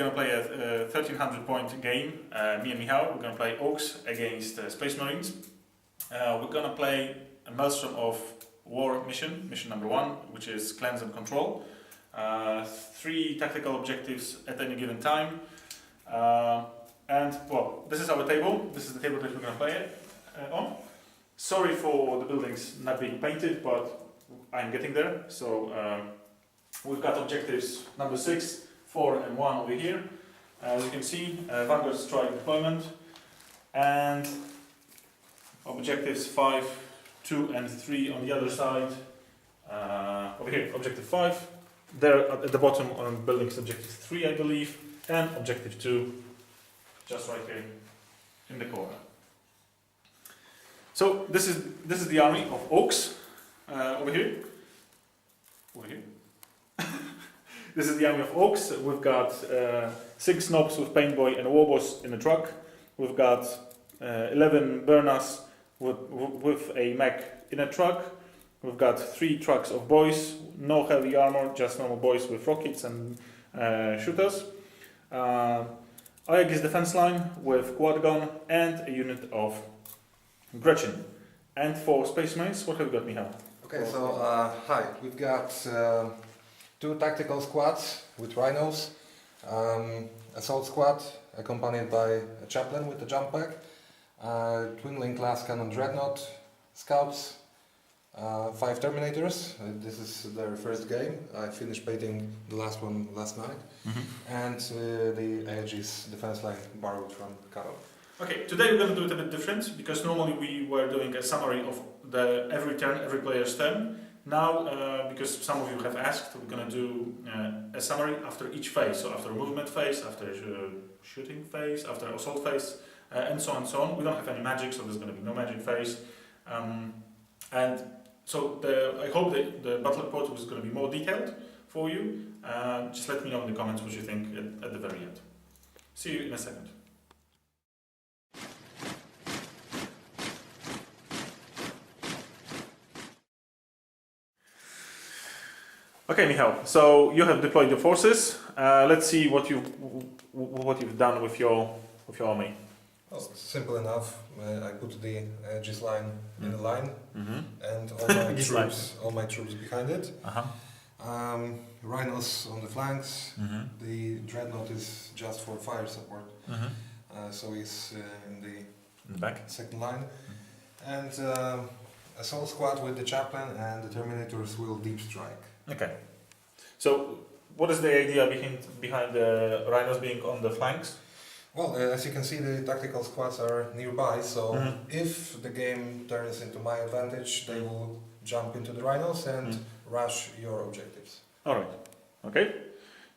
going to play a 1300 point game. Me and Michał, we're going to play Orks against Space Marines. We're going to play a Maelstrom of War mission number 1, which is Cleanse and Control. 3 tactical objectives at any given time. And, well, this is our table. This is the table that we're going to play it on. Sorry for the buildings not being painted, but I'm getting there. So we've got objectives number 6, 4 and 1 over here. As you can see, Vanguard Strike deployment. And objectives 5, 2 and 3 on the other side. Over here, objective 5. There at the bottom on building is objective 3, I believe. And objective 2, just right here in the corner. So this is the army of Orks over here. Over here. This is the army of Orks. We've got 6 snobs with paintboy and a warboss in a truck. We've got 11 burners with a mech in a truck. We've got 3 trucks of boys, no heavy armor, just normal boys with rockets and shooters. Aegis defense line with quad gun and a unit of Gretchen. And for Space Marines, what have we got, Michał? Okay, so hi, we've got 2 tactical squads with rhinos, assault squad accompanied by a chaplain with a jump pack, twin-link class cannon dreadnought, scouts, 5 terminators. This is their first game. I finished painting the last one last night. And the Aegis defense line borrowed from Carol. Okay, today we're going to do it a bit different, because normally we were doing a summary of every turn, every player's turn. Now, because some of you have asked, we're going to do a summary after each phase. So after a movement phase, after a shooting phase, after an assault phase, and so on and so on. We don't have any magic, so there's going to be no magic phase. And so I hope that the battle report is going to be more detailed for you. Just let me know in the comments what you think at the very end. See you in a second. Okay, Michał. So you have deployed your forces. Let's see what you've done with your army. Well, simple enough. I put the Aegis line in a line, and all my troops behind it. Rhinos on the flanks. The dreadnought is just for fire support, so he's in the back, second line. And assault squad with the chaplain, and the terminators will deep strike. Okay. So, what is the idea behind the rhinos being on the flanks? Well, as you can see, the tactical squads are nearby, so if the game turns into my advantage, they will jump into the rhinos and rush your objectives. Alright. Okay.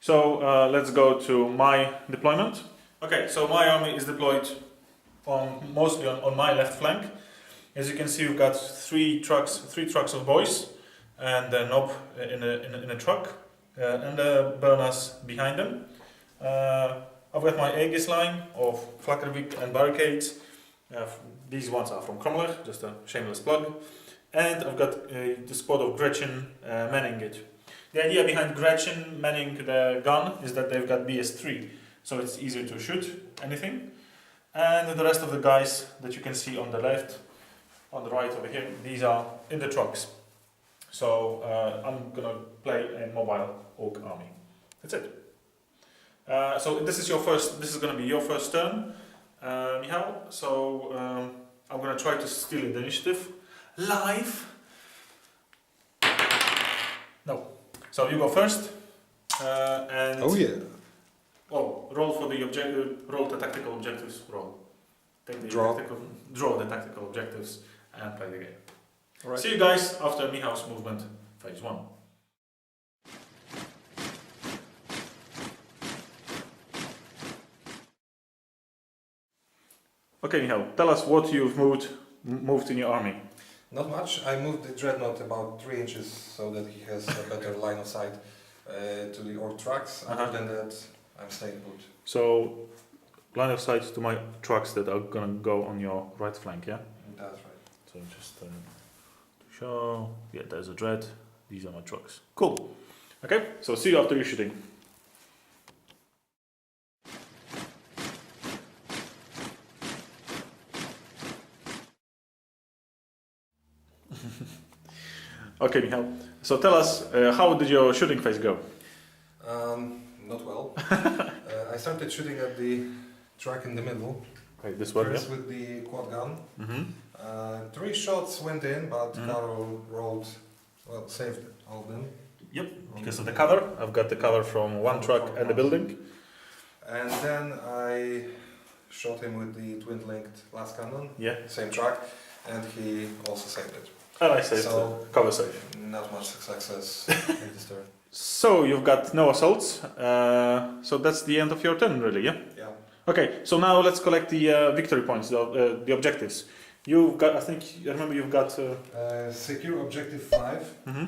So, let's go to my deployment. Okay, so my army is deployed mostly on my left flank. As you can see, we've got 3 trucks of boys, and a knob in a truck, and the burners behind them. I've got my Aegis line of Flakkervik and barricades. These ones are from Kromler, just a shameless plug. And I've got the squad of Gretchen manning it. The idea behind Gretchen manning the gun is that they've got BS3, so it's easier to shoot anything. And the rest of the guys that you can see on the left, on the right over here, these are in the trucks. So I'm gonna play a mobile Ork army. That's it. So this is gonna be your first turn, Michał. So I'm gonna try to steal the initiative live. No. So you go first. And oh yeah. Oh, roll for the objective. Roll the tactical objectives. Roll. Take the draw the tactical objectives and play the game. Right. See you guys after Michał's movement, phase 1. Okay, Michał, tell us what you've moved in your army. Not much. I moved the dreadnought about 3 inches so that he has a better line of sight to the Ork trucks. Other than that, I'm staying put. So, line of sight to my trucks that are gonna go on your right flank, yeah? That's right. So just to show, yeah, there's a dread. These are my trucks. Cool. Okay, so see you after you're shooting. Okay, Michał. So tell us, how did your shooting phase go? Not well. I started shooting at the track in the middle. Okay, this one, First with the quad gun. Mm-hmm. 3 shots went in, but Mhm. Carol rolled, well, saved all of them. Yep, because of the cover. I've got the cover from one truck and the building. And then I shot him with the twin-linked last cannon, Yeah, same track, and he also saved it. and I saved So- the cover safe. Not much success in this turn. So you've got no assaults. So that's the end of your turn, really, yeah? Yeah. Okay, so now let's collect the victory points, the objectives. You've got, I remember you've got... Secure objective 5. Mhm.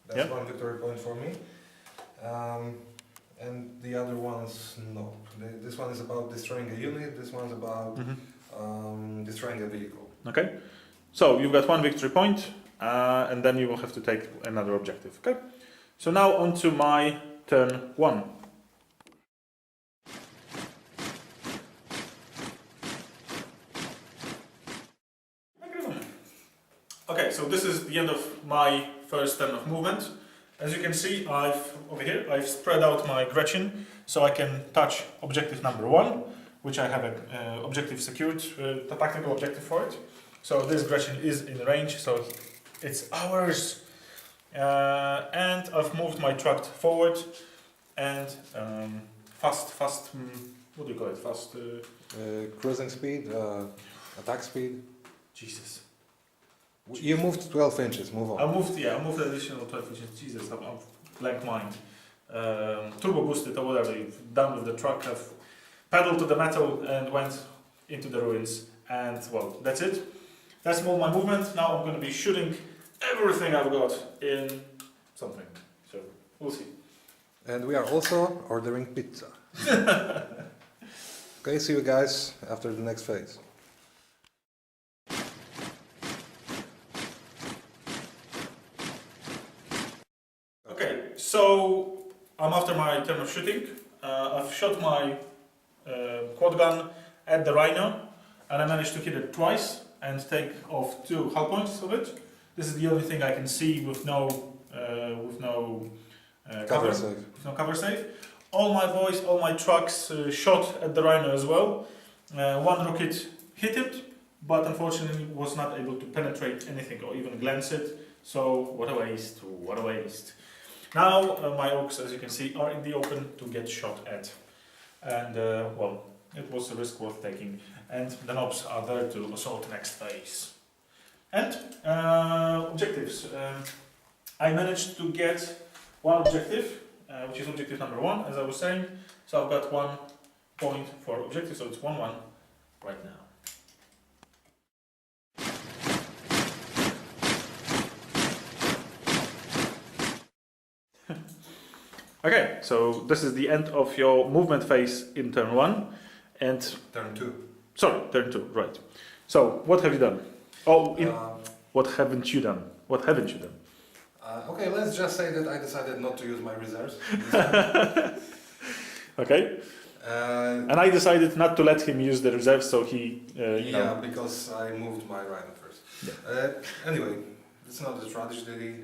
That's Yeah. 1 victory point for me. And the other ones, no. This one is about destroying a unit, this one's about Mhm. destroying a vehicle. Okay, so you've got 1 victory point, and then you will have to take another objective, okay? So now on to my turn 1. Okay, so this is the end of my first turn of movement. As you can see, I've spread out my Gretchen so I can touch objective number 1, which I have an objective secured, the tactical objective for it. So this Gretchen is in range, so it's ours. And I've moved my truck forward and what do you call it? Cruising speed, attack speed. Jesus. You moved 12 inches, move on. I moved additional 12 inches. Jesus, I'm blank mind. Turbo boosted or whatever, done with the truck. I've pedaled to the metal and went into the ruins. And well, that's it. That's all my movement. Now I'm going to be shooting everything I've got in something. So we'll see. And we are also ordering pizza. Okay, see you guys after the next phase. Okay, so I'm after my turn of shooting. I've shot my quad gun at the rhino and I managed to hit it twice and take off 2 hull points of it. This is the only thing I can see with no Cover safe. with no cover safe. All my boys, all my trucks shot at the rhino as well. 1 rocket hit it, but unfortunately was not able to penetrate anything or even glance it. So what a waste, what a waste. Now my orcs, as you can see, are in the open to get shot at. And well, it was a risk worth taking. And the knobs are there to assault the next phase. And objectives. I managed to get 1 objective, which is objective number 1, as I was saying. So I've got 1 point for objective, so it's 1-1 right now. Okay, so this is the end of your movement phase in turn 1, and Turn 2. sorry, turn 2, right. So what have you done? Oh, Um, what haven't you done? What haven't you done? Okay, let's just say that I decided not to use my reserves. Okay, and I decided not to let him use the reserve, so he, you Yeah, know. because I moved my rhino first. Yeah. Anyway, it's not a tragedy.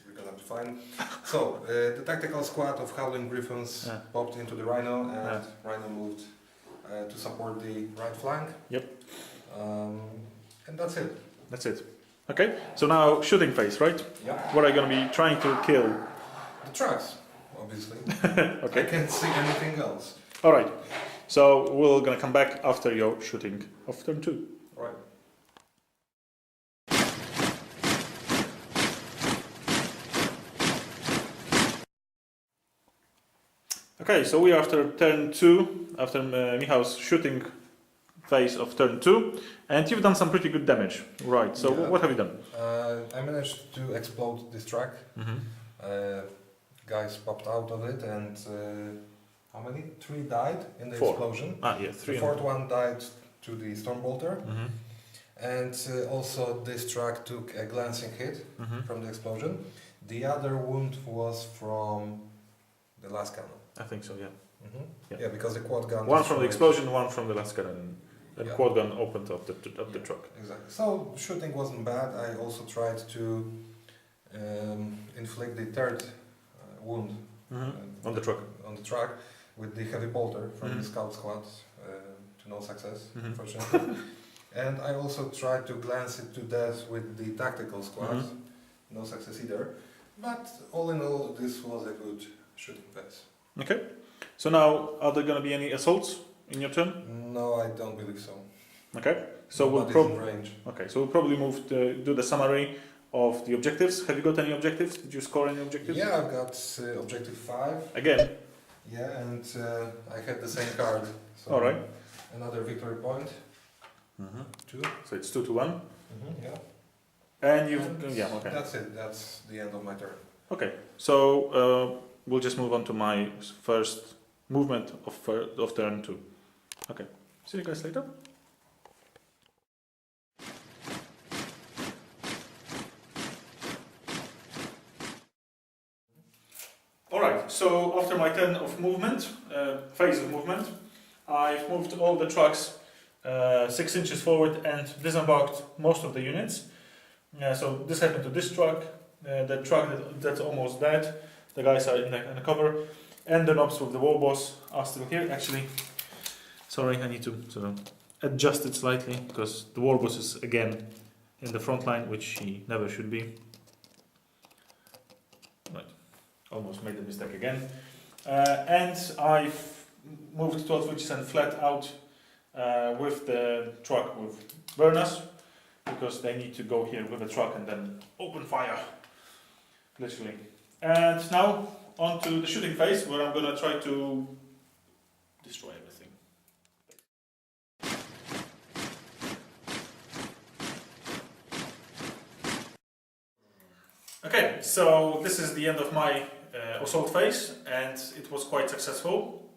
We're gonna be fine. So, the tactical squad of Howling Griffons Yeah. popped into the rhino, and rhino moved to support the right flank. Yep. And that's it. That's it. Okay, so now shooting phase, right? Yeah. What are you going to be trying to kill? The trucks, obviously. Okay. I can't see anything else. All right. So we're going to come back after your shooting of turn 2. Right. Okay, so we are after turn 2, after Michał's shooting phase of turn 2, and you've done some pretty good damage. Right, so Yeah. what have you done? I managed to explode this track. Guys popped out of it, and how many? 3 died in the 4. explosion. Ah, yeah, 3. The 4th one died to the Stormbolter, Mm-hmm. and also this track took a glancing hit Mm-hmm. from the explosion. The other wound was from the last cannon. I think so, yeah. Mm-hmm. Yeah. Yeah, because the quad gun. One from the destroyed- explosion, one from the last cannon. And Yeah. quad gun opened up the truck. Exactly. So shooting wasn't bad. I also tried to inflict the third wound On the truck. on the truck with the heavy bolter from the Mhm. scout squad to no success, Mhm. unfortunately. And I also tried to glance it to death with the tactical squad. Mhm. No success either. But all in all, this was a good shooting phase. Okay. So now, are there going to be any assaults in your turn? No, I don't believe so. Okay. So we'll Nobody's in range. Okay. So we'll probably do the summary of the objectives. Have you got any objectives? Did you score any objectives? Yeah, I've got objective 5. Again. Yeah, and I had the same card. So All right. another victory point. 2. So it's 2-1. Yeah. And you. And Yeah. Okay. That's it. That's the end of my turn. Okay. So we'll just move on to my first movement of turn 2. Okay. See you guys later. Alright, so after my turn of movement, phase of movement, I've moved all the trucks 6 inches forward and disembarked most of the units. So this happened to this truck, the truck that's almost dead, the guys are in the cover, and the knobs with the war boss are still here. Actually, sorry, I need to sort of adjust it slightly because the war boss is again in the front line, which he never should be. Right, almost made the mistake again. And I've moved 12 inches and flat out with the truck with burners because they need to go here with the truck and then open fire, literally. And now on to the shooting phase where I'm gonna try to destroy everything. Okay, so this is the end of my assault phase and it was quite successful.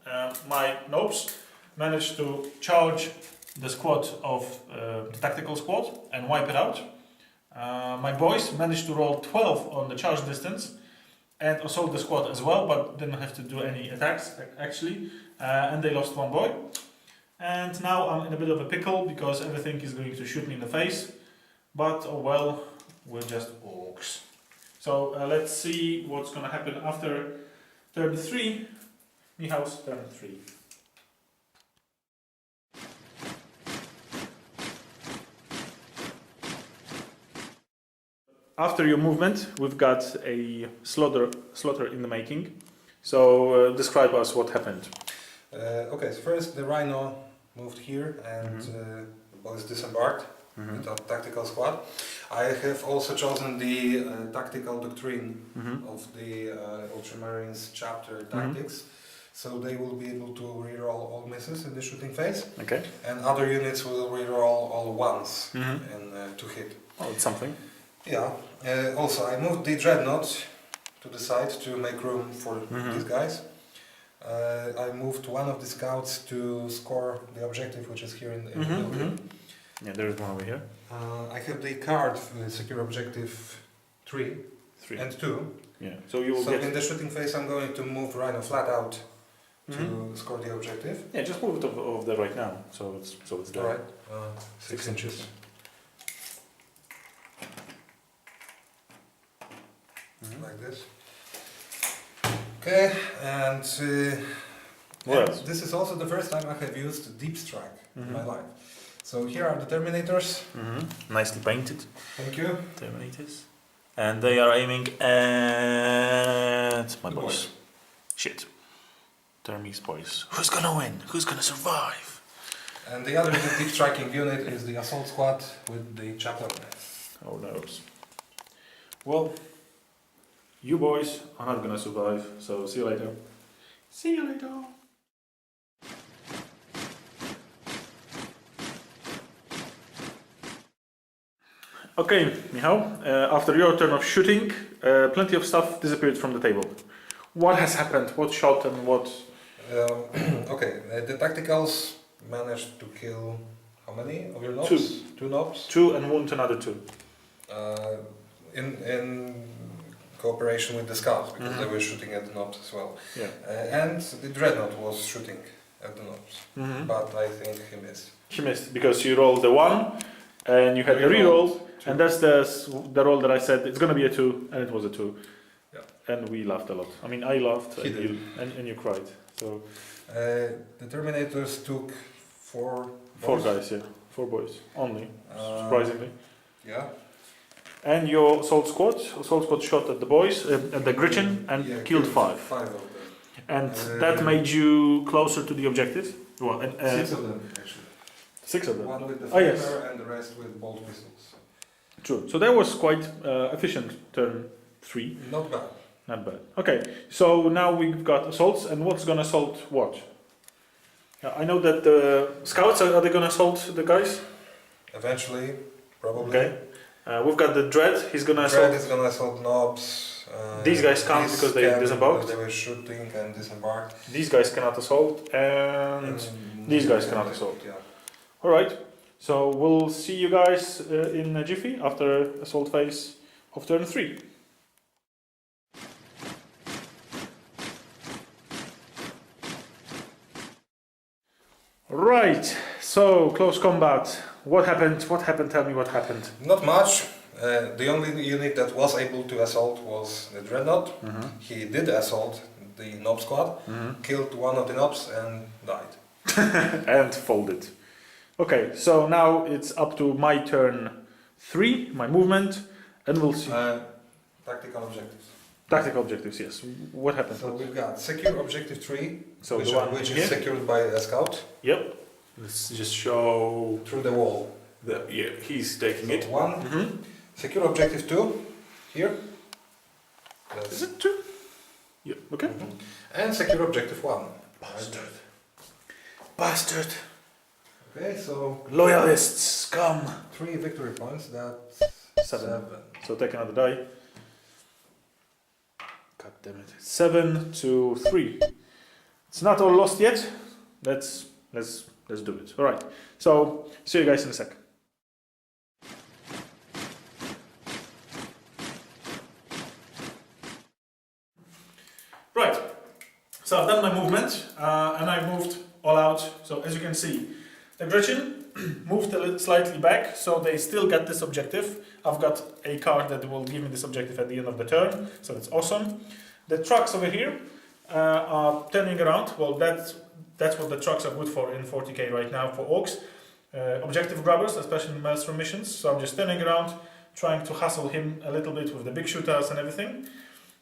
My nopes managed to charge the squad of the tactical squad and wipe it out. My boys managed to roll 12 on the charge distance and assault the squad as well, but didn't have to do any attacks actually, and they lost 1 boy. And now I'm in a bit of a pickle because everything is going to shoot me in the face, but oh well, we're just orcs. So let's see what's gonna happen after turn 3, Michał's turn 3. After your movement, we've got a slaughter in the making. So describe us what happened. Okay, so first the Rhino moved here and the boys disembarked with a tactical squad. I have also chosen the tactical doctrine of the Ultramarines chapter tactics. So they will be able to reroll all misses in the shooting phase. Okay. And other units will reroll all ones and to hit. Oh, it's something. Yeah. Also, I moved the dreadnought to the side to make room for these guys. I moved one of the scouts to score the objective, which is here in the building. Yeah, there is one over here. I have the card for secure objective 3 and 2. Yeah. So you will So get. in the shooting phase, I'm going to move Rhino flat out to score the objective. Yeah, just move it over there right now. So it's there. Alright. 6 inches. Like this. Okay, and What else? this is also the first time I have used deep strike in my life. So here are the Terminators. Nicely painted. Thank you. Terminators. And they are aiming at my The boys. boys. Shit. Termies boys. Who's gonna win? Who's gonna survive? And the other deep striking unit is the assault squad with the chaplain. Oh no. Well, you boys are not gonna survive, so see you later. See you later. Okay, Michał, after your turn of shooting, plenty of stuff disappeared from the table. What has happened? What shot and what? Okay, the tacticals managed to kill how many of your knobs? 2 knobs. 2 and wound another 2. In cooperation with the scouts because they were shooting at the knobs as well. Yeah. And the dreadnought was shooting at the nobs. Mhm. But I think he missed. She missed because you rolled the 1 and you had the Re-rolled reroll, 2. and that's the roll that I said it's gonna be a 2, and it was a 2. Yeah. And we laughed a lot. I mean, I laughed He and did. you cried. So The Terminators took 4 4 boys. guys, yeah, 4 boys only, surprisingly. Yeah. And your assault squad shot at the boys, at the Griffon, and Yeah, killed 5. 5 of them. And that made you closer to the objective. Well, 6 of them actually. 6 of them. One with the Oh, yes. flamer and the rest with bolt pistols. True. So that was quite efficient turn 3. Not bad. Not bad. Okay, so now we've got assaults, and what's gonna assault what? I know that the scouts are they gonna assault the guys? Eventually, probably. Okay. We've got the dread. He's gonna Dread assault. is gonna assault knobs. These guys can't because they disembarked. They were shooting and disembarked. These guys cannot assault, and these guys cannot assault. Yeah. all right. So we'll see you guys in a jiffy after assault phase of turn 3. Right, so close combat. What happened? What happened? Tell me what happened. Not much. The only unit that was able to assault was the Dreadnought. He did assault the Nob squad, killed one of the Nobs and died. And folded. Okay, so now it's up to my turn 3, my movement, and we'll see. Tactical objectives. Tactical objectives, yes. What happened? So we've got secure objective 3, So which, the one which here? is secured by a scout Yep. Let's just show. through the wall. Yeah, he's taking So it. 1. Secure objective 2, here. Is it 2? Yeah, okay. And secure objective 1. Bastard. Bastard. Okay, so Loyalists, come. 3 victory points, that's 7. So take another die. God damn it. 7 to 3. It's not all lost yet. Let's do it. All right. So see you guys in a sec. Right. So I've done my movement and I've moved all out. So as you can see, the Gretchen moved a little slightly back, so they still get this objective. I've got a card that will give me this objective at the end of the turn, so that's awesome. The trucks over here are turning around. Well, that's what the trucks are good for in 40k right now for Orks. Objective grabbers, especially in Maelstrom missions. So I'm just turning around, trying to hustle him a little bit with the big shooters and everything.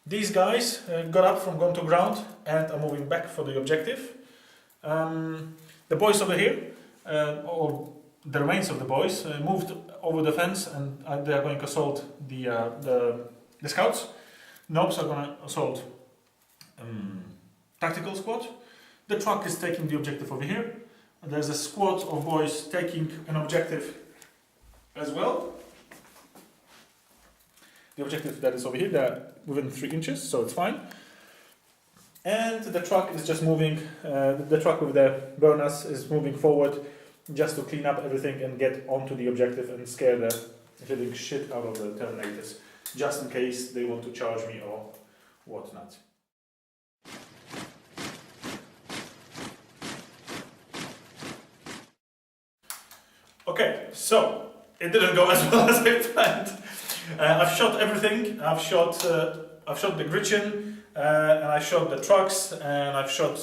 These guys got up from going to ground and are moving back for the objective. The boys over here, or the remains of the boys, moved over the fence and they are going to assault the scouts. Nobs are going to assault tactical squad. The truck is taking the objective over here. There's a squad of boys taking an objective as well. The objective that is over here, they're within 3 inches, so it's fine. And the truck is just moving, the truck with the burners is moving forward just to clean up everything and get onto the objective and scare the living shit out of the Terminators, just in case they want to charge me or whatnot. Okay, so it didn't go as well as I planned. I've shot everything. I've shot the Gretchen, and I shot the trucks, and I've shot,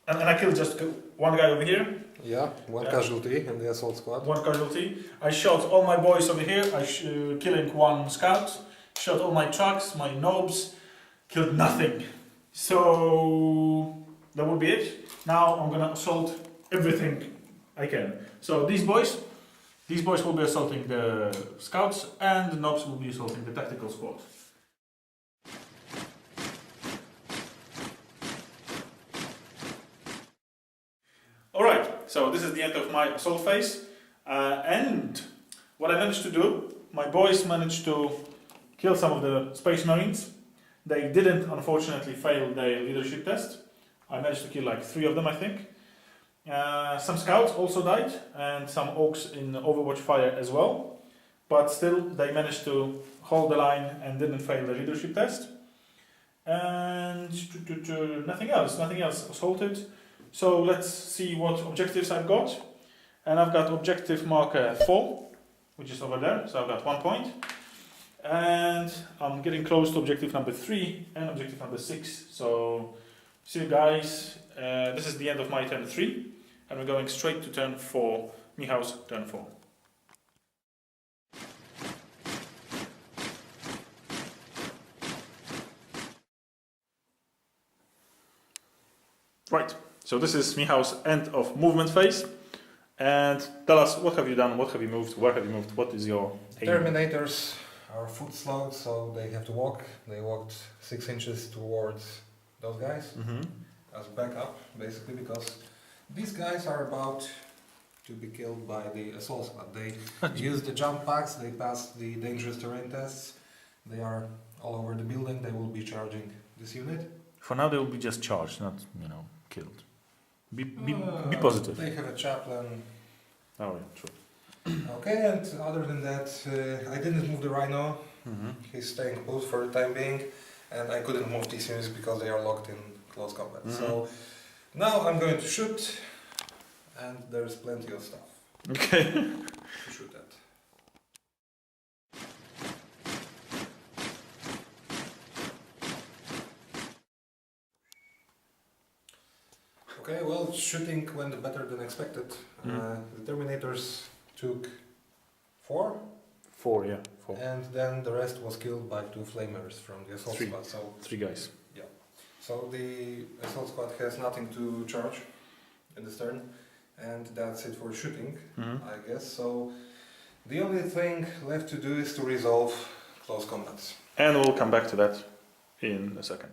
and I killed just one guy over here. Yeah, one casualty in the assault squad. One casualty. I shot all my boys over here. Killing one scout. Shot all my trucks, my nobs. Killed nothing. So that would be it. Now I'm gonna assault everything I can. So these boys will be assaulting the scouts, and the nobs will be assaulting the tactical squad. Alright, so this is the end of my assault phase, and what I managed to do, my boys managed to kill some of the Space Marines. They didn't, unfortunately, fail their leadership test. I managed to kill like 3 of them, I think. Some scouts also died, and some Orks in Overwatch fire as well. But still, they managed to hold the line and didn't fail the leadership test. And nothing else assaulted. So let's see what objectives I've got. And I've got objective marker 4, which is over there, so I've got 1 point. And I'm getting close to objective number 3 and objective number 6. So, see you guys, this is the end of my turn 3, and we're going straight to turn 4, Michał's turn 4. Right, so this is Michał's end of movement phase. And tell us, what have you done, what have you moved, where have you moved, what is your aim? Terminators are foot slowed, so they have to walk. They walked 6 inches towards those guys as backup, basically, because these guys are about to be killed by the assault squad. They use the jump packs, they pass the dangerous terrain tests, they are all over the building, they will be charging this unit. For now they will be just charged, not, killed. Be positive. They have a chaplain. Oh yeah, true. Okay, and other than that, I didn't move the Rhino. He's staying put for the time being, and I couldn't move these units because they are locked in close combat. So now I'm going to shoot, and there's plenty of stuff Okay. to shoot at. Okay, well, shooting went better than expected. The Terminators took 4. 4, yeah. 4. And then the rest was killed by 2 flamers from the assault 3. squad. So 3 guys. So the assault squad has nothing to charge in this turn, and that's it for shooting, I guess. So the only thing left to do is to resolve close combats. And we'll come back to that in a second.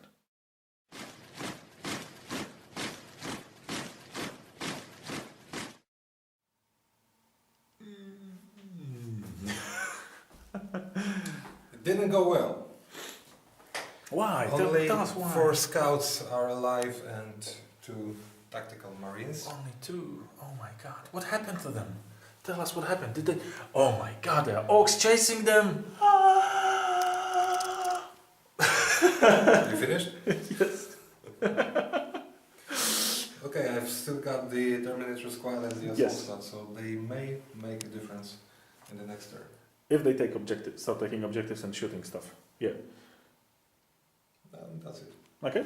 It didn't go well. Why? Only Tell us why. 4 scouts are alive and 2 tactical marines. Only 2. Oh my god. What happened to them? Tell us what happened. Did they... Oh my god, there are orcs chasing them! You finished? Yes. Okay, I've still got the Terminator squad and the assault Yes. squad, so they may make a difference in the next turn. If they take objectives, start taking objectives and shooting stuff. Yeah. That's it. Okay.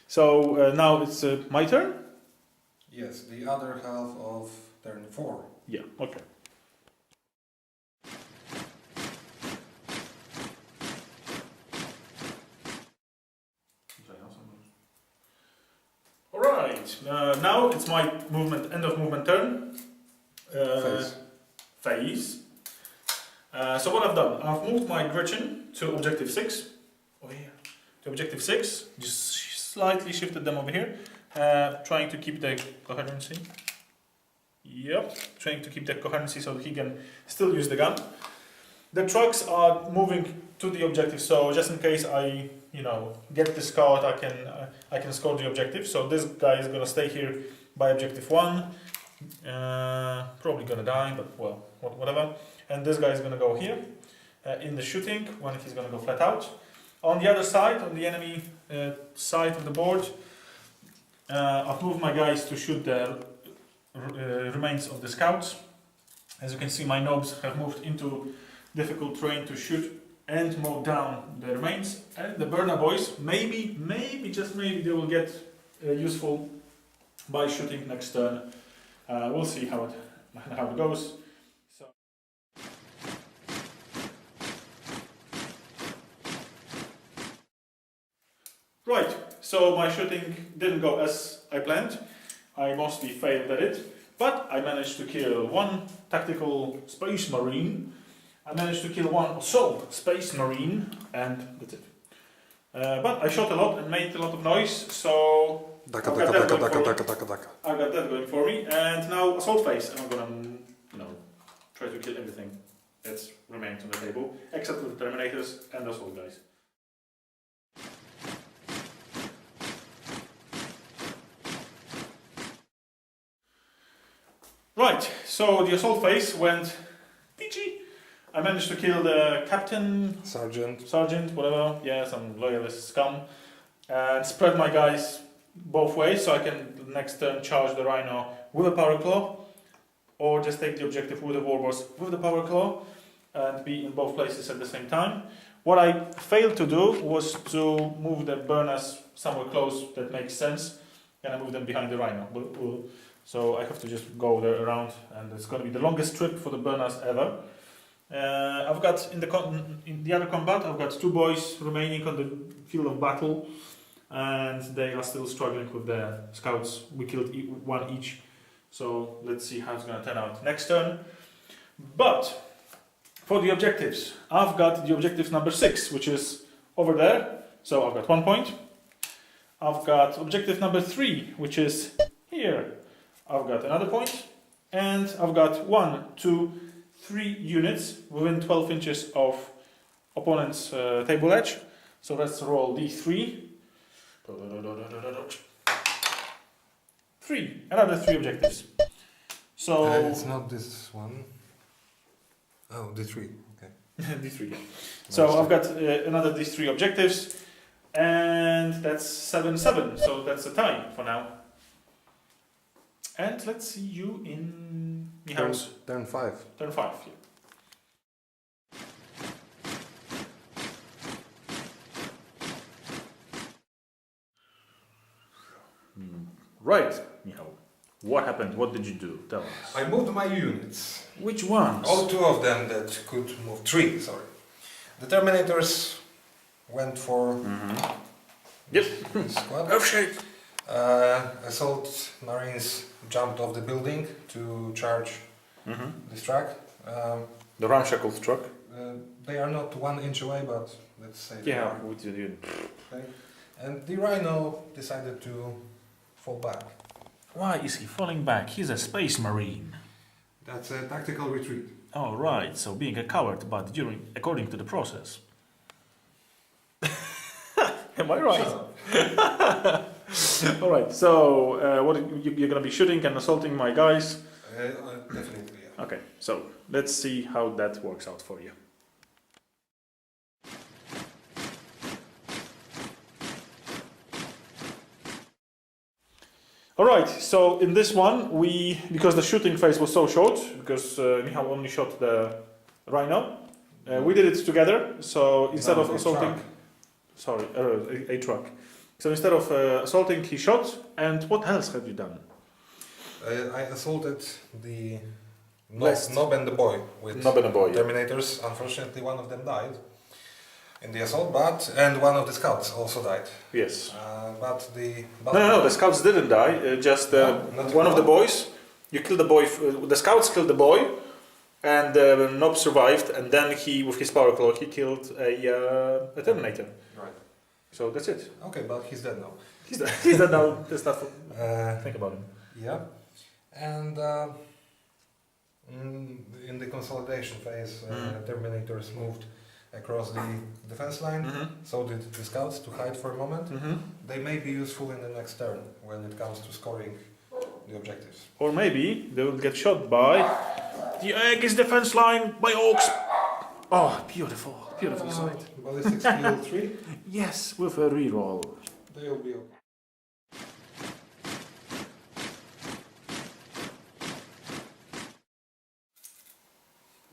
So now it's my turn? Yes, the other half of turn 4. Yeah, okay. Alright, now it's my movement, end of movement turn. Phase. So what I've done, I've moved my Griffon to objective 6. Over here. To objective 6. Just slightly shifted them over here. Trying to keep the coherency. Yep, trying to keep the coherency so that he can still use the gun. The trucks are moving to the objective, so just in case I, get the scout, I can score the objective. So this guy is gonna stay here by objective 1. Probably gonna die, but well, whatever. And this guy is gonna go here in the shooting when he's gonna go flat out. On the other side, on the enemy side of the board, I've moved my guys to shoot the remains of the scouts. As you can see, my nobs have moved into difficult terrain to shoot and mow down the remains. And the burner boys, maybe, just maybe, they will get useful by shooting next turn. We'll see how it goes. So. Right, so my shooting didn't go as I planned. I mostly failed at it, but I managed to kill 1 tactical space marine. I managed to kill 1 assault space marine, and that's it. But I shot a lot and made a lot of noise, so I've got that going for me. And now assault phase, I'm gonna, try to kill everything that's remains on the table, except for the Terminators and the assault guys. Right, so the assault phase went peachy. I managed to kill the captain, sergeant, whatever, yeah, some loyalist scum, and spread my guys both ways so I can the next turn charge the Rhino with a Power Claw, or just take the objective with the Warboss with the Power Claw and be in both places at the same time. What I failed to do was to move the burners somewhere close that makes sense, and I move them behind the Rhino. So I have to just go there around, and it's going to be the longest trip for the burners ever. I've got in the other combat, I've got 2 boys remaining on the field of battle, and they are still struggling with the scouts. We killed 1 each, so let's see how it's going to turn out next turn. But for the objectives, I've got the objective number 6, which is over there, so I've got 1 point. I've got objective number 3, which is here. I've got another point, and I've got 1, 2, 3 units within 12 inches of opponent's table edge. So let's roll d3. 3, another 3 objectives. So it's not this one. Oh, d3. Okay. d3. Yeah. So I've got another these 3 objectives, and that's 7-7. So that's a tie for now. And let's see you in Michał's Turn 5. turn 5. Yeah. Right, Michał. What happened? What did you do? Tell us. I moved my units. Which ones? All 2 of them that could move. 3, sorry. The Terminators went for Yep. squad. Oh shit. Assault Marines jumped off the building to charge this truck. The ramshackle truck. They are not 1 inch away, but let's say they Yeah, are. what did you do? Okay. And the Rhino decided to fall back. Why is he falling back? He's a space marine. That's a tactical retreat. Oh, right. So being a coward, but according to the process. Am I right? All right. So what you're going to be shooting and assaulting my guys? Definitely, yeah. Okay. So let's see how that works out for you. Alright, so in this one, because the shooting phase was so short, because Michał only shot the Rhino, we did it together, so instead of assaulting... Sorry, a truck. So instead of assaulting, he shot, and what else have you done? I assaulted the West. Nob and the boy with Nob and the boy, yeah. Terminators. Unfortunately, one of them died in the assault, and one of the scouts also died. Yes. No, the scouts didn't die, just not one of the one. boys. You killed the boy, the scouts killed the boy, and Nob survived, and then he, with his power claw, he killed a Terminator. Right. So that's it. Okay, but he's dead now. He's dead now. Let's not think about him. Yeah, and in the consolidation phase, Terminators moved across the defense line. So did the scouts to hide for a moment. They may be useful in the next turn when it comes to scoring the objectives. Or maybe they will get shot by the Aegis defense line by Orks. Oh, beautiful, beautiful sight. Ballistic skill 3. Yes, with a reroll. They'll be okay.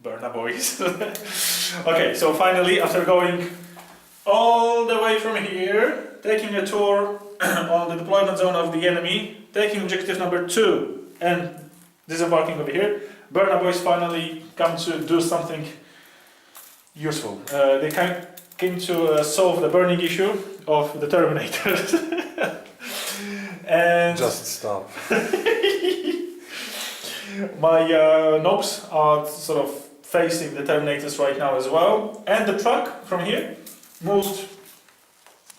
Burna boys. Okay, so finally, after going all the way from here, taking a tour on the deployment zone of the enemy, taking objective number 2 and disembarking over here, Burna boys finally come to do something useful. They came to solve the burning issue of the Terminators. And Just stop. my nobs are sort of facing the Terminators right now as well, and the truck from here moved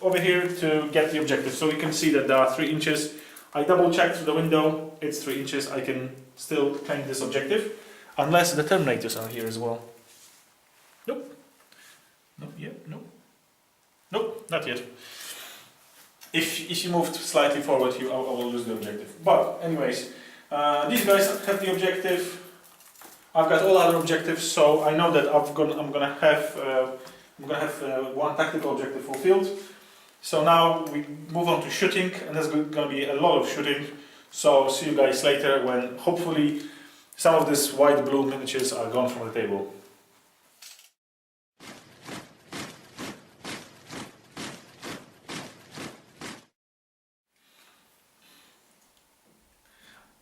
over here to get the objective. So you can see that there are 3 inches. I double checked through the window, it's 3 inches. I can still claim this objective, unless the Terminators are here as well. Nope. Nope, yeah, nope. Nope, not yet. If you moved slightly forward, I will lose the objective. But anyways, these guys have the objective. I've got all other objectives, so I know that I'm gonna have one tactical objective fulfilled. So now we move on to shooting, and there's gonna be a lot of shooting. So see you guys later when hopefully some of these white blue miniatures are gone from the table.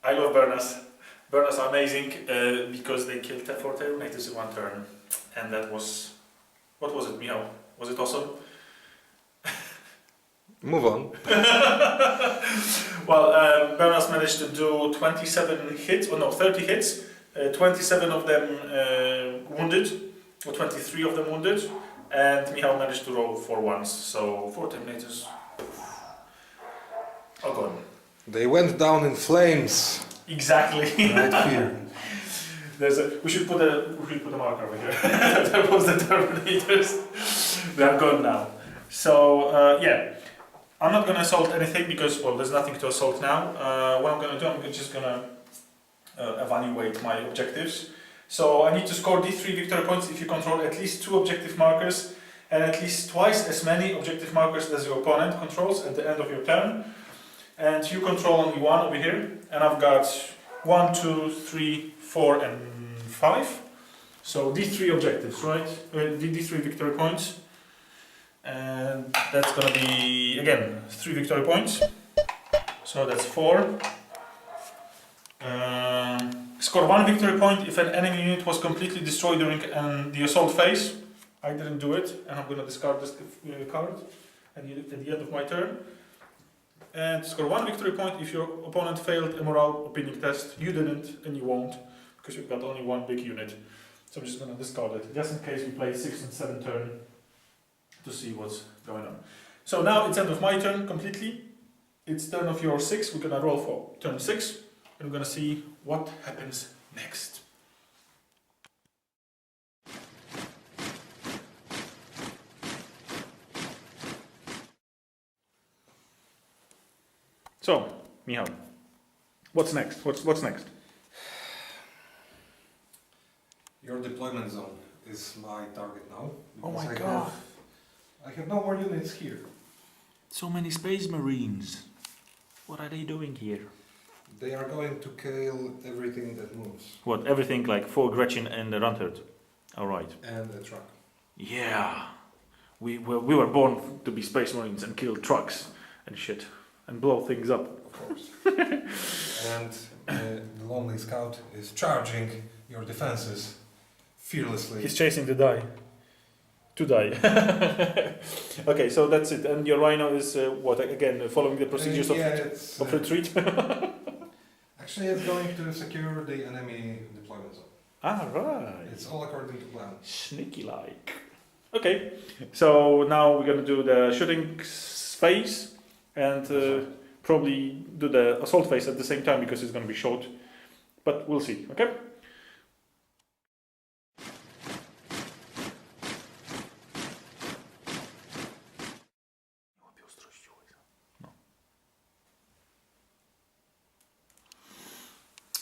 I love Burners. Burners are amazing because they kill 4 Terminators in one turn. And that was... What was it, Michał? Was it awesome? Move on. Well, Burners managed to do 27 hits, or no, 30 hits. 27 of them wounded, or 23 of them wounded. And Michał managed to roll 4 ones, so 4 Terminators are gone. They went down in flames. Exactly. Right here. We should put a marker over here. That was the Terminators. They are gone now. So yeah, I'm not gonna assault anything because well, there's nothing to assault now. What I'm gonna do, I'm just gonna evaluate my objectives. So I need to score D3 victory points if you control at least 2 objective markers and at least twice as many objective markers as your opponent controls at the end of your turn. And you control only 1 over here, and I've got 1, 2, 3, 4, and 5. So D3 objectives, right? D3 victory points, and that's gonna be again 3 victory points. So that's 4. Score 1 victory point if an enemy unit was completely destroyed during the assault phase. I didn't do it, and I'm gonna discard this card at the end of my turn. And score 1 victory point if your opponent failed a morale opinion test. You didn't, and you won't, because you've got only 1 big unit. So I'm just going to discard it, just in case we play 6 and 7 turn to see what's going on. So now it's end of my turn completely. It's turn of your 6. We're going to roll for turn 6, and we're going to see what happens next. So, Michał, what's next? What's next? Your deployment zone is my target now. Oh my because god. I have no more units here. So many space marines. What are they doing here? They are going to kill everything that moves. What, everything like 4 Gretchen and the Runtard? Alright. And a truck. Yeah. We were born to be space marines and kill trucks and shit. And blow things up. Of course. And the Lonely Scout is charging your defenses fearlessly. He's chasing the die. To die. Okay, so that's it. And your Rhino is what, again, following the procedures of retreat? Actually, it's going to secure the enemy deployment zone. Ah, right. It's all according to plan. Sneaky like. Okay, so now we're going to do the shooting phase. And probably do the assault phase at the same time because it's going to be short. But we'll see, okay?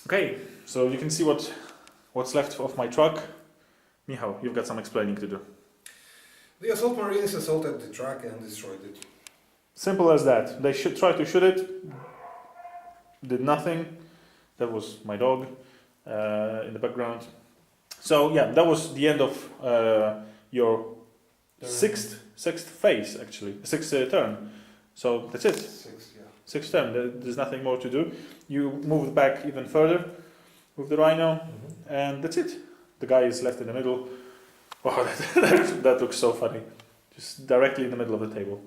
Okay, so you can see what's left of my truck. Michał, you've got some explaining to do. The assault marines assaulted the truck and destroyed it. Simple as that. They should try to shoot it. Did nothing. That was my dog in the background. So yeah, that was the end of your sixth phase, actually, 6th turn. So that's it. 6th turn. There's nothing more to do. You move back even further with the Rhino, and that's it. The guy is left in the middle. Wow, that looks so funny. Just directly in the middle of the table.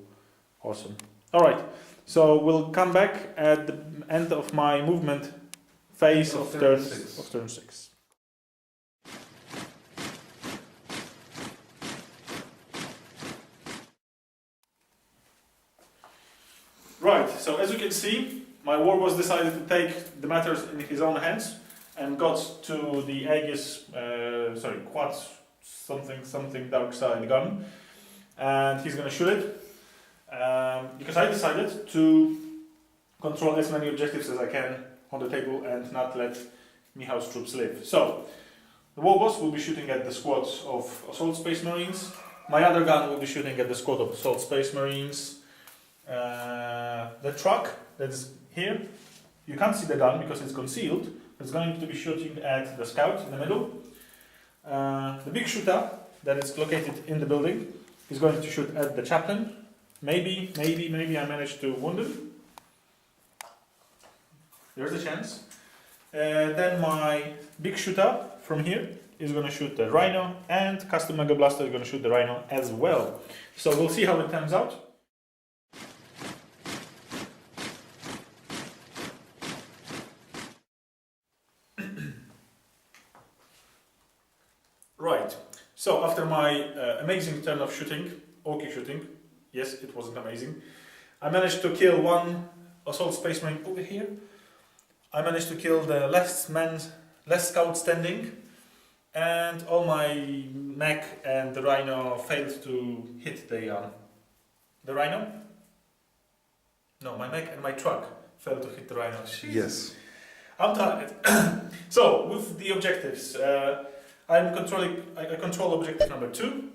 Awesome. Alright, so we'll come back at the end of my movement phase of turn 6. Right, so as you can see, my warboss decided to take the matters in his own hands and got to the Aegis, quad something dark side gun, and he's gonna shoot it. Because I decided to control as many objectives as I can on the table and not let Michał's troops live. So, the warboss will be shooting at the squads of Assault Space Marines. My other gun will be shooting at the squad of Assault Space Marines. The truck that is here You can't see the gun because it's concealed. It's going to be shooting at the scout in the middle. The big shooter that is located in the building is going to shoot at the chaplain. Maybe I managed to wound him. There's a chance. Then my big shooter from here is going to shoot the rhino, and custom mega blaster is going to shoot the rhino as well. So we'll see how it turns out. Right, so after my amazing turn of shooting, Orky shooting, yes, it wasn't amazing, I managed to kill one assault space marine over here. I managed to kill the last scout standing, and all my mech and the rhino failed to hit the rhino? No, my mech and my truck failed to hit the rhino. Jeez. Yes. I'm tired. So, with the objectives, I control objective number 2,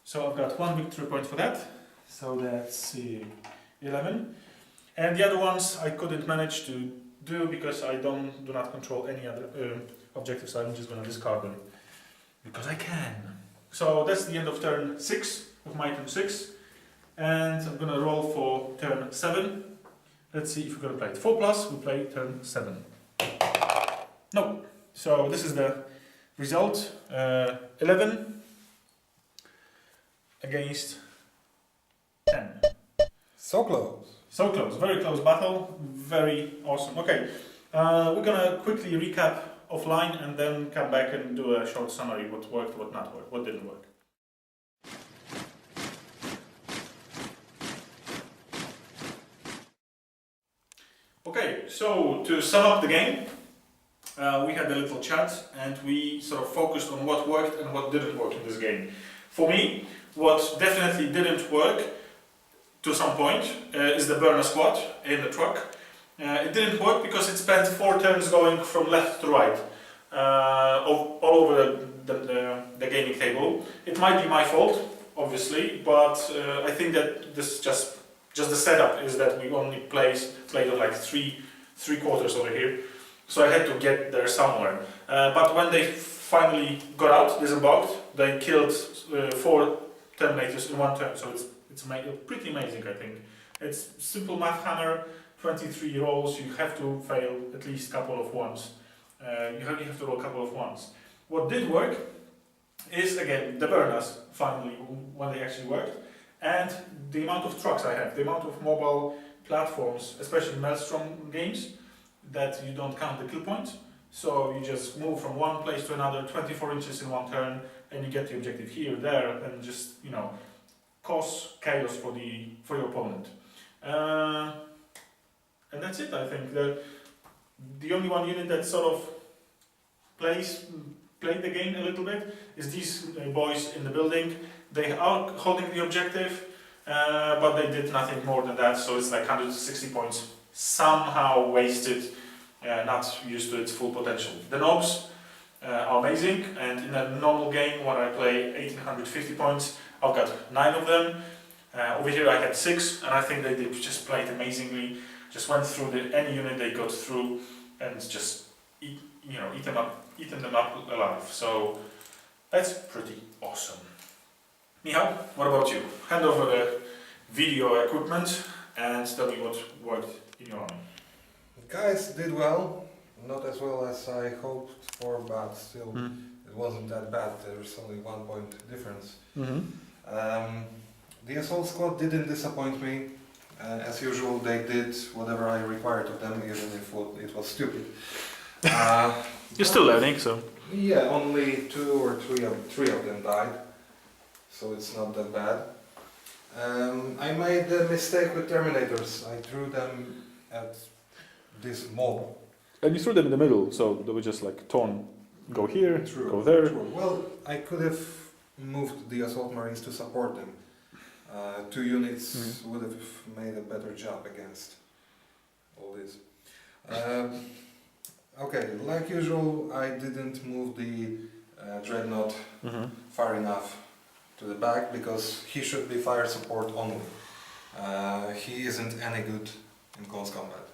so I've got 1 victory point for that, so that's 11, and the other ones I couldn't manage to do because I do not control any other objectives, so I'm just going to discard them, because I can. So that's the end of turn 6, of my turn 6, and I'm going to roll for turn 7. Let's see if we're going to play it 4+, we play turn 7. No, so this is the result, 11 against 10. So close. So close, very close battle, very awesome. Okay, we're gonna quickly recap offline and then come back and do a short summary, what worked, what not worked, what didn't work. Okay, so to sum up the game, we had a little chat and we sort of focused on what worked and what didn't work in this game. For me, what definitely didn't work to some point is the burner squad in the truck. It didn't work because it spent 4 turns going from left to right all over the gaming table. It might be my fault, obviously, but I think that this just the setup is that we only played on like three quarters over here. So I had to get there somewhere. But when they finally got out, disembarked, they killed 4 Terminators in 1 turn. So it's pretty amazing, I think. It's simple math hammer, 23 rolls, you have to fail at least a couple of ones. You have to roll a couple of ones. What did work is, again, the burners, finally, when they actually worked, and the amount of trucks I have, the amount of mobile platforms, especially Maelstrom games, that you don't count the kill point. So you just move from one place to another, 24 inches in 1 turn, and you get the objective here, there, and just, you know, cause chaos for your opponent. And that's it, I think. The only one unit that sort of played the game a little bit is these boys in the building. They are holding the objective, but they did nothing more than that, so it's like 160 points somehow wasted, not used to its full potential. The knobs are amazing, and in a normal game when I play 1850 points, I've got 9 of them. Over here I had 6, and I think they just played amazingly. Just went through any unit they got through, and just eaten them up alive. So that's pretty awesome. Michał, what about you? Hand over the video equipment and tell me what worked in your army. Guys did well, not as well as I hoped for, but still it wasn't that bad. There's only 1 point difference. The assault squad didn't disappoint me. As usual, they did whatever I required of them, even if it was stupid. You're still learning, so. Yeah, only 2 or 3 of them died, so it's not that bad. I made the mistake with Terminators. I threw them at this mob. And you threw them in the middle, so they were just like torn. Go here, True, go there. True. Well, I could have moved the assault marines to support them. 2 units would have made a better job against all this. Okay, like usual, I didn't move the dreadnought far enough to the back because he should be fire support only. He isn't any good in close combat.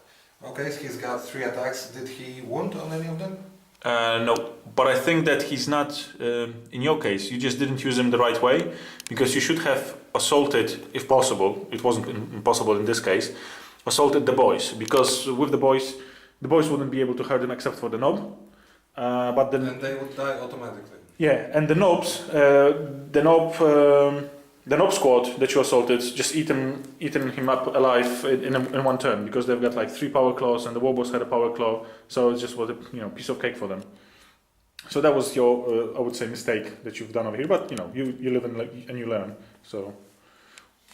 Okay, so he's got 3 attacks. Did he wound on any of them? No, but I think that he's not, in your case, you just didn't use him the right way, because you should have assaulted, if possible, it wasn't impossible in this case, assaulted the boys, because with the boys wouldn't be able to hurt them except for the knob. But then, And they would die automatically. yeah, and the knobs, the knob squad that you assaulted, just eaten him up alive in one turn, because they've got like 3 power claws and the warboss had a power claw, so it just was a piece of cake for them. So that was your I would say mistake that you've done over here, but you live and you learn. So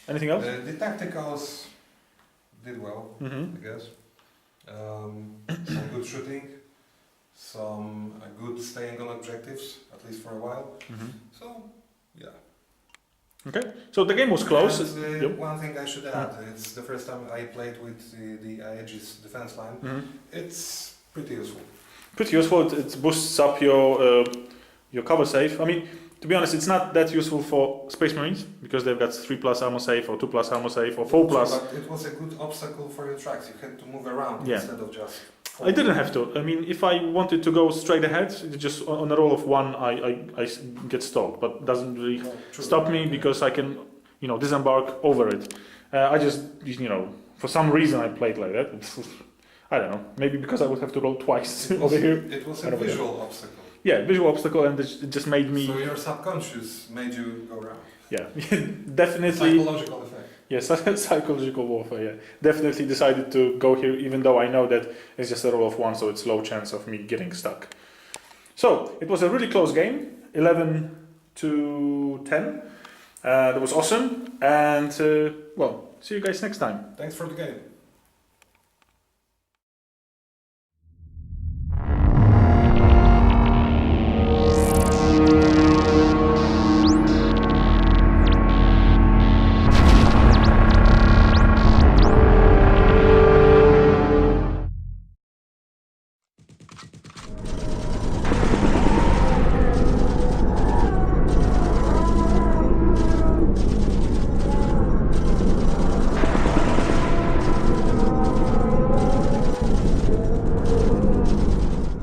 anything else? The tacticals did well, Mm-hmm. I guess. Some good shooting, some good staying on objectives, at least for a while. Mm-hmm. So, yeah. Okay, so the game was close. And, Yep. one thing I should add, it's the first time I played with the Aegis defense line. Mm-hmm. It's pretty useful. Pretty useful. It boosts up your cover save. I mean, to be honest, it's not that useful for Space Marines, because they've got 3+ armor save, or 2+ armor save, or 4+. But it was a good obstacle for your tracks. You had to move around Yeah. instead of just... I didn't have to. I mean, if I wanted to go straight ahead, just on a roll of 1, I get stalled, but doesn't really stop me, because I can, disembark over it. I just, for some reason I played like that. I don't know. Maybe because I would have to roll twice over here. It was a visual obstacle. Yeah, visual obstacle, and it just made me. So your subconscious made you go around. Yeah, definitely. Psychological effect. Yes, psychological warfare. Yeah, definitely decided to go here, even though I know that it's just a roll of 1, so it's low chance of me getting stuck. So it was a really close game, 11-10. That was awesome, and well, see you guys next time. Thanks for the game.